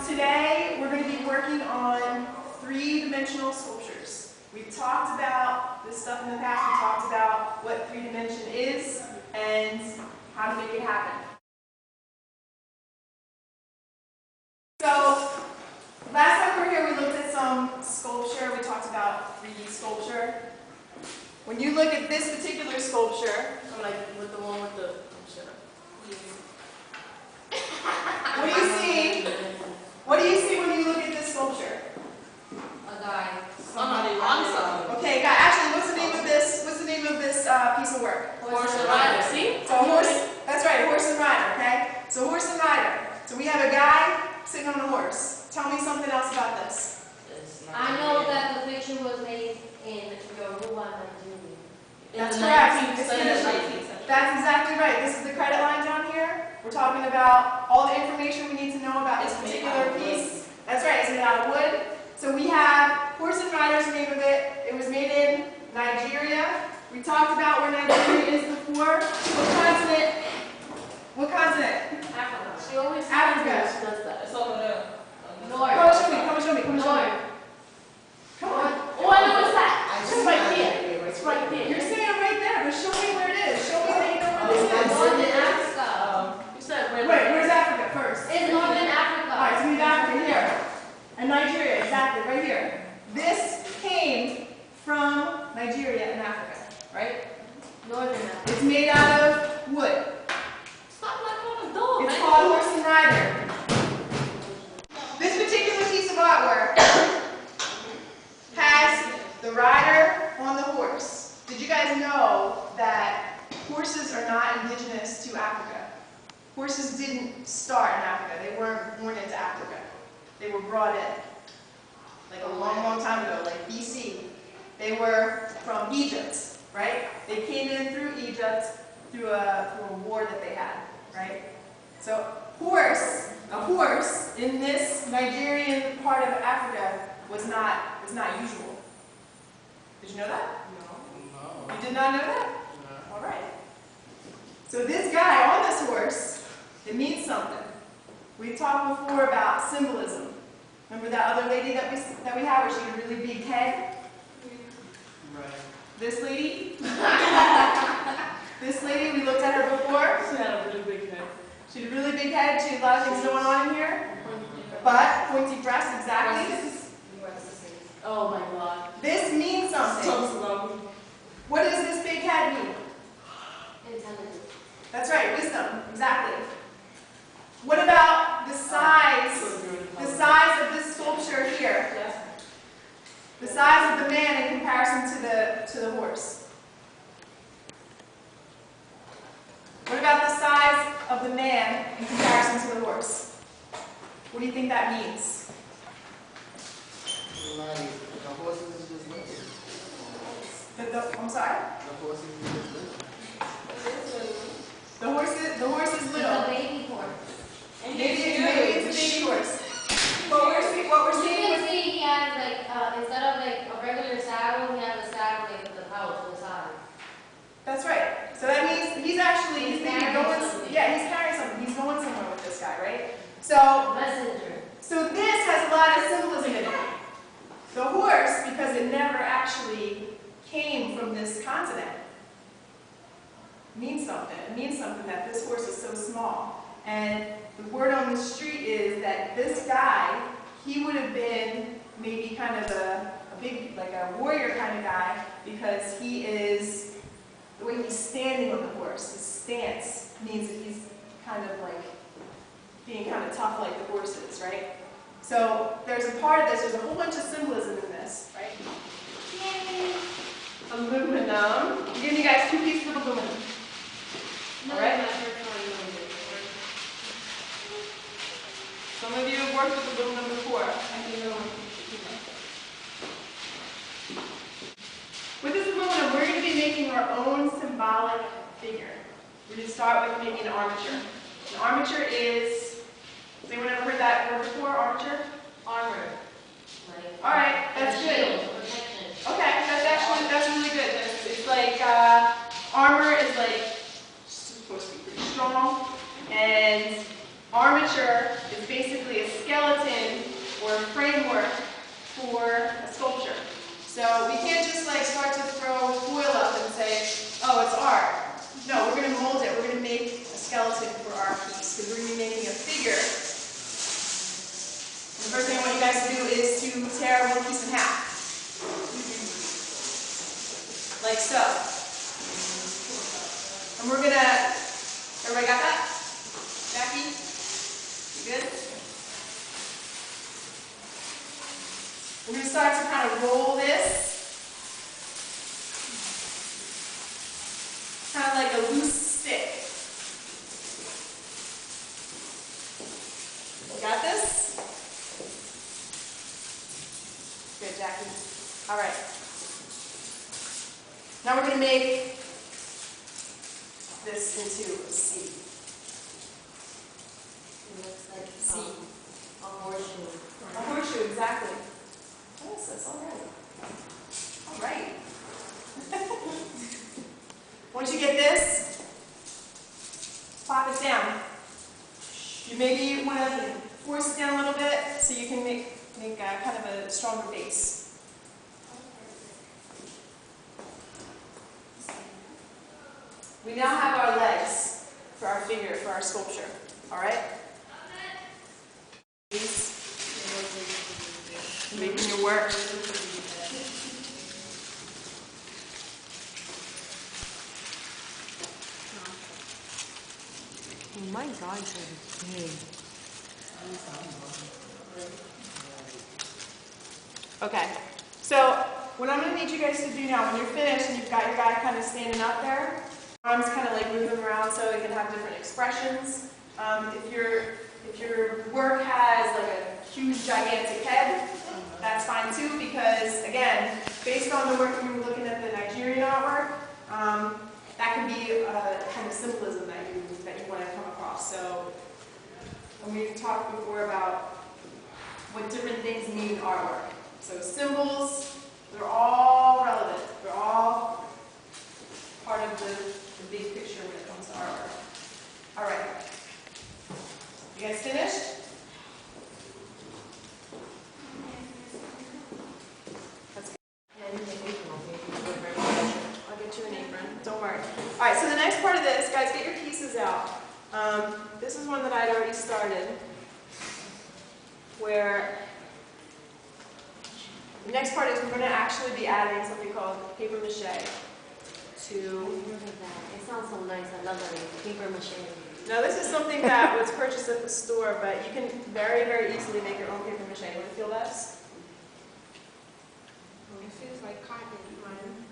Today we're going to be working on three-dimensional sculptures. We've talked about this stuff in the past. We talked about what three-dimension is and how to make it happen. So last time we were here we looked at some sculpture. We talked about 3D sculpture. When you look at this particular sculpture, I'm like with the one with the what do you see? What do you see when you look at this sculpture? A guy. Somebody on something. Okay, guy. Actually, what's the name of this? What's the name of this piece of work? Horse and rider. See? So horse. That's right, horse and rider. Okay. So horse and rider. So we have a guy sitting on a horse. Tell me something else about this. I know that the picture was made in Yoruba, Nigeria. That's correct. That's exactly right. This is the credit line down here. We're talking about all the information we need to know about this particular piece. That's right, it's made out of wood. So we have Horse and Rider's the name of it. It was made in Nigeria. We talked about where Nigeria is before. What continent? What continent? Africa. She always Africa. She does that. It's over there. North. Come and show me, come and show me, come and show me. Come on. Oh, I know it's that. It's right there. It's right there. You're saying it right there, but show me where it is. Show me that you know where this is. Northern Africa. You said Wait, where's Africa first? It's Northern Africa. Alright, so we have Africa here. And Nigeria, exactly, right here. This came from Nigeria and Africa, right? Northern Africa. It's made out of wood. Stop like on the door, It's man. called Horse and Rider. This particular piece of artwork has the rider on the horse. Did you guys know that horses are not indigenous to Africa? Horses didn't start in Africa. They weren't born into Africa. They were brought in. Like a long, long time ago, like BC. They were from Egypt, right? They came in through Egypt through a war that they had, right? So a horse in this Nigerian part of Africa was not usual. Did you know that? No. You did not know that? No. All right. So this guy on this horse, it means something. We've talked before about symbolism. Remember that other lady that we had where she had a really big head? Right. This lady? This lady, we looked at her before. She had a really big head. She had a really big head. She had a lot of things going on in here. But pointy breast, exactly. Oh my God. This means something. Tell us about me. What does this big head mean? Intelligence. That's right, wisdom, exactly. What about the size? The size of this sculpture here. The size of the man in comparison to the horse. What about the size of the man in comparison to the horse? What do you think that means? The horses is just little. I'm sorry? The horses is just little. The horse is It's little. a baby horse. Maybe it's a baby horse. But what we're You seeing can with see he has like, instead of like a regular saddle, he has a saddle like with the pouch on the side. that's right. So that means he's maybe carrying going. something. Yeah, he's carrying something. He's going somewhere with this guy, right? So Messenger. this has a lot of symbolism in it. The horse, because it never actually came from this continent, means something. It means something that this horse is so small. And the word on the street is that this guy, he would have been maybe kind of a big, like a warrior kind of guy, because he is, the way he's standing on the horse, his stance means that he's kind of like being kind of tough like the horse is, right? So there's a part of this, there's a whole bunch of symbolism in this, right? Yay! Aluminum. I'm giving you guys 2 pieces of aluminum. All right? Some of you have worked with aluminum before. With this aluminum, we're going to be making our own symbolic figure. We're going to start with making an armature. An armature is, has anyone ever heard that word before, armature? Armor. All right, that's good. Protection. Okay, that's really good. It's like armor is like supposed to be pretty strong, and armature is basically a skeleton or a framework for a sculpture. So we can't just like start to throw foil up and say, oh, it's art. No, we're going to mold it. We're going to make a skeleton for our piece because we're going to be making a figure. The first thing I want you guys to do is to tear one piece in half. Like so. And we're gonna, everybody got that? Jackie? You good? We're gonna start to kind of roll this. Kind of like a loose stick. You got this? Good, Jackie. All right. Now we're going to make this into a C. It looks like C. a horseshoe. A horseshoe, exactly. What is this? All right. All right. Once you get this, pop it down. You maybe want to force it down a little bit so you can make kind of a stronger base. We now have our legs for our figure, for our sculpture. All right? Making your work. Oh my God, it's big. Okay. So what I'm going to need you guys to do now, when you're finished and you've got your guy kind of standing up there, arms kind of like move them around so it can have different expressions. If your work has like a huge gigantic head, that's fine too, because again, based on the work we were looking at the Nigerian artwork, that can be a kind of symbolism that you want to come across. So we've talked before about what different things mean in artwork. So symbols, they're all relevant. They're all part of the big picture when it comes to artwork. All right. You guys finished? That's good. I'll get you an apron. Don't worry. All right, so the next part of this, guys, get your pieces out. This is one that I'd already started, where the next part is we're going to actually be adding something called paper mache to... Look at that. It sounds so nice. I love that. Paper mache. Now this is something that was purchased at the store, but you can very, very easily make your own paper mache. You want to feel this? It feels like cotton, mine.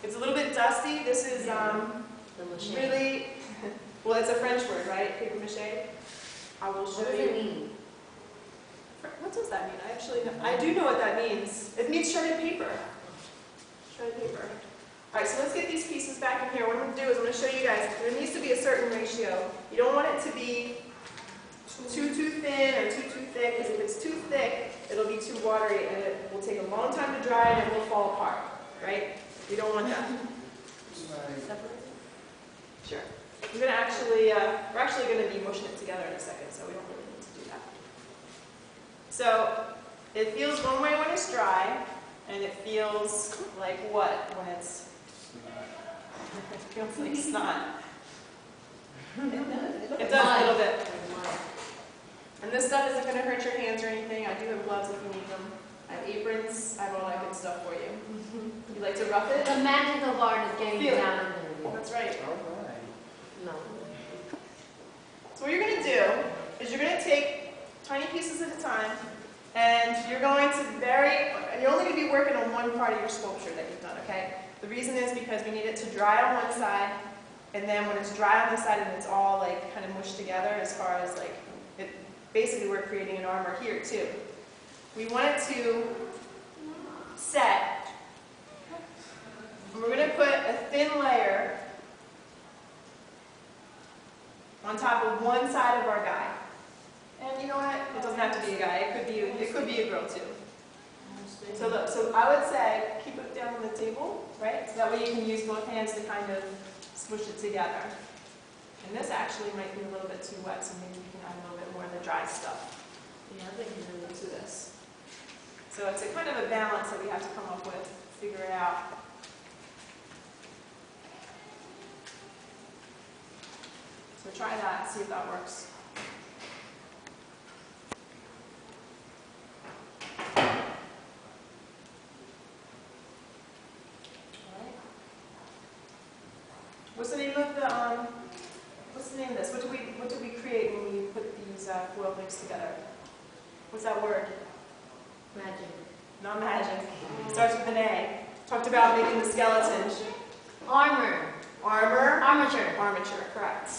It's a little bit dusty. This is The mache. really, well, it's a French word, right? Paper mache. I will show What does you. it mean? What does that mean? I actually know. I do know what that means. It means shredded paper. Shredded paper. All right, so let's get these pieces back in here. What I'm going to do is I'm going to show you guys. There needs to be a certain ratio. You don't want it to be too thin or too thick, because if it's too thick, it'll be too watery and it will take a long time to dry and it will fall apart, right? We don't want that. Sure. We're actually going to be mushing it together in a second, so we don't really need to do that. So it feels one way when it's dry, and it feels like what when it's? It feels like snot. It does a little bit. And this stuff isn't going to hurt your hands or anything. I do have gloves if you need them. I have aprons. I have all that good stuff for you. You like to rough it? The magical part is getting Feel it. down in there. That's right. No. So what you're going to do is you're going to take tiny pieces at a time, and you're going to you're only going to be working on one part of your sculpture that you've done, okay? The reason is because we need it to dry on one side, and then when it's dry on this side and it's all like kind of mushed together as far as like, basically we're creating an armor here too. We want it to set. We're going to put a thin layer on top of one side of our guy. And you know what? It doesn't have to be a guy. It I would say keep it down on the table, right? So that way you can use both hands to kind of smush it together. And this actually might be a little bit too wet, so maybe you can add a little bit more of the dry stuff. Yeah, I think you're really To this. So it's a kind of a balance that we have to come up with, figure it out. So try that, see if that works. What's the name of the what's the name of this? What did we create when we put these foil things together? What's that word? magic. Not magic. Starts with an A. Talked about making the skeleton. Armor. Armor. Armature. Armature, correct.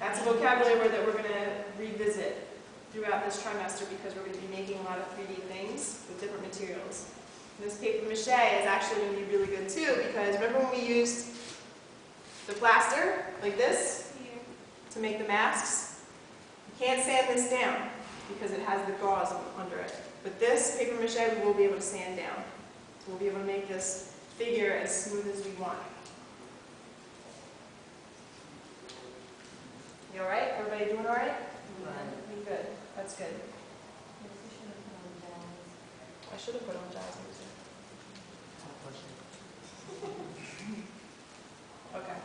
That's a vocabulary word that we're going to revisit throughout this trimester because we're going to be making a lot of 3D things with different materials. And this paper mache is actually going to be really good too because remember when we used the plaster like this to make the masks? You can't sand this down because it has the gauze under it. But this paper mache we will be able to sand down. So we'll be able to make this figure as smooth as we want. You all right? Everybody doing all right? Yeah. Good. That's good. I should have put on jazz music. Okay.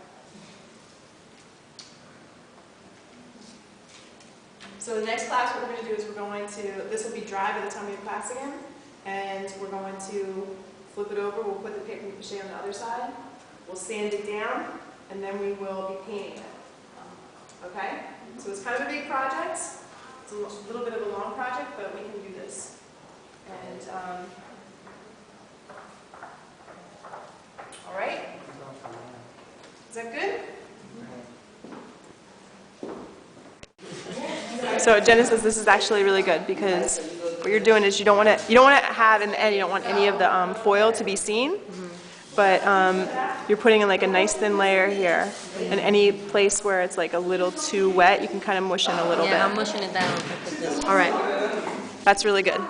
So the next class, what we're going to do is we're going to, this will be dry by the time we have class again, and we're going to flip it over. We'll put the paper mache on the other side. We'll sand it down, and then we will be painting it. Okay? So it's kind of a big project. It's a little bit of a long project, but we can do this. And, all right? Is that good? So Jenna says this is actually really good because what you're doing is you don't want to have in the end, you don't want any of the foil to be seen, but you're putting in like a nice thin layer here, and any place where it's like a little too wet, you can kind of mush in a little bit. Yeah, I'm mushing it down. All right, that's really good.